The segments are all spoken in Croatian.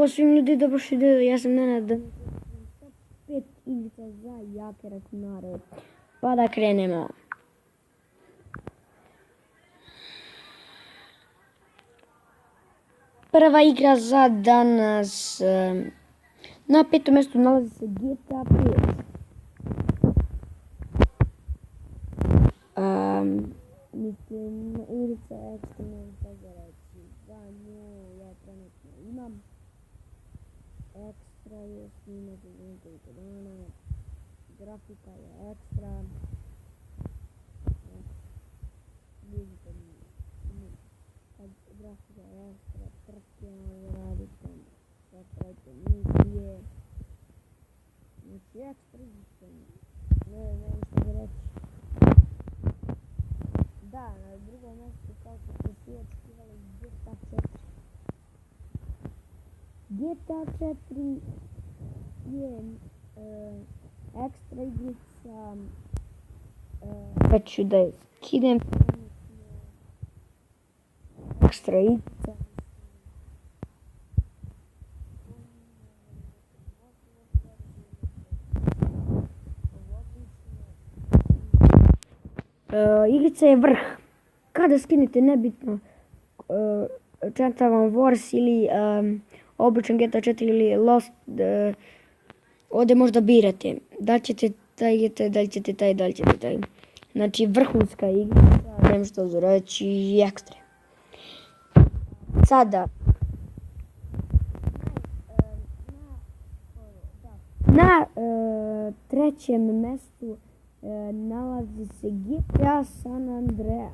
Pozdrav svim ljudi, dobrodošli, ja sam Nenad, 5 igrica za jake računare, pa da krenemo. Prva igra za danas, na 5. mjestu nalazi se GTA 5. Mislim, igrica je ekstremno za reći, za nju ja trenutno imam. Ekstra je snimati za nekoliko dana, grafika je ekstra. Vidite mi, kad grafika je ekstra, trke radite, sad radite misije. Znači ekstra izgleda, ne što da reći. Da, na drugom mjestu kao što ste svi očekivali GTA 4. GTA 4 je ekstra igrica, već ću da je skinem. Ekstra igrica. Igrica je vrh. Kada skinete, nebitno, Chantavan Wars ili običan GTA 4 ili Lost, ovdje možda birate da li ćete taj, da li ćete taj. Znači vrhunska igrica, nema što za reći, ekstra. Sada, na trećem mjestu nalazi se GTA San Andreas.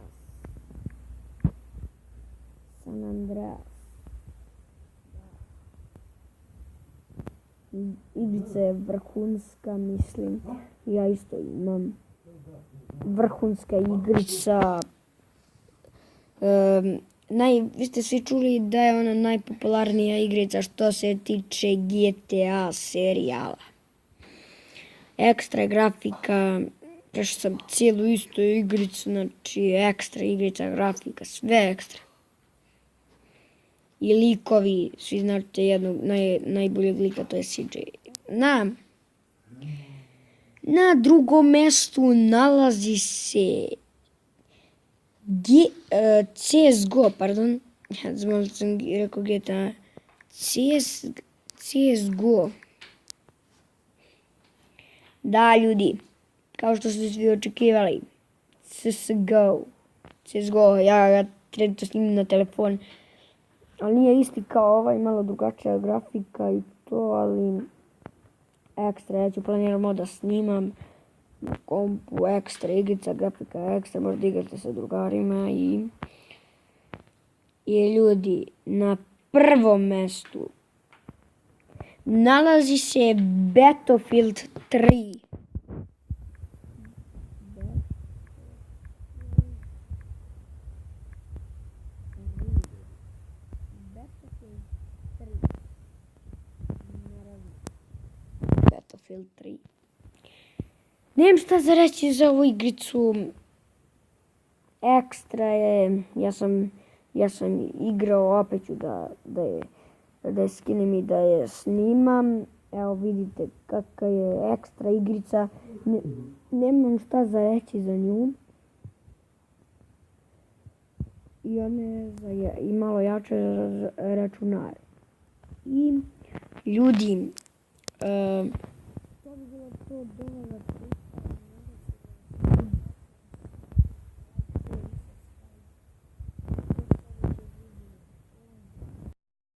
Igrica je vrhunska, mislim, ja isto imam. Vrhunska igrica. Vi ste svi čuli da je ona najpopularnija igrica što se tiče GTA serijala. Ekstra grafika, prešao sam cijelu istu igricu, znači ekstra igrica, grafika, sve ekstra. I likovi, svi znate jednog najboljeg lika, to je CJ. Na drugom mjestu nalazi se CSGO, pardon. Malo sam rekao GTA. CSGO. Da, ljudi, kao što ste svi očekivali, CSGO, ja ga trenutno snimim na telefon, ali nije isti kao ovaj, malo drugačija grafika i to, ali ekstra, ja ću planiramo da snimam na kompu, ekstra igrica, grafika ekstra, možda igrate sa drugarima i ljudi, na prvom mjestu nalazi se Battlefield 3. Battlefield 3. Nemam šta za reći za ovu igricu. Ekstra je, ja sam igrao, opet ću da je skinem i da je snimam. Evo vidite kakva je ekstra igrica. Nemam šta za reći za nju. I ona je i malo jače računare. I ljudi, to bi bilo to,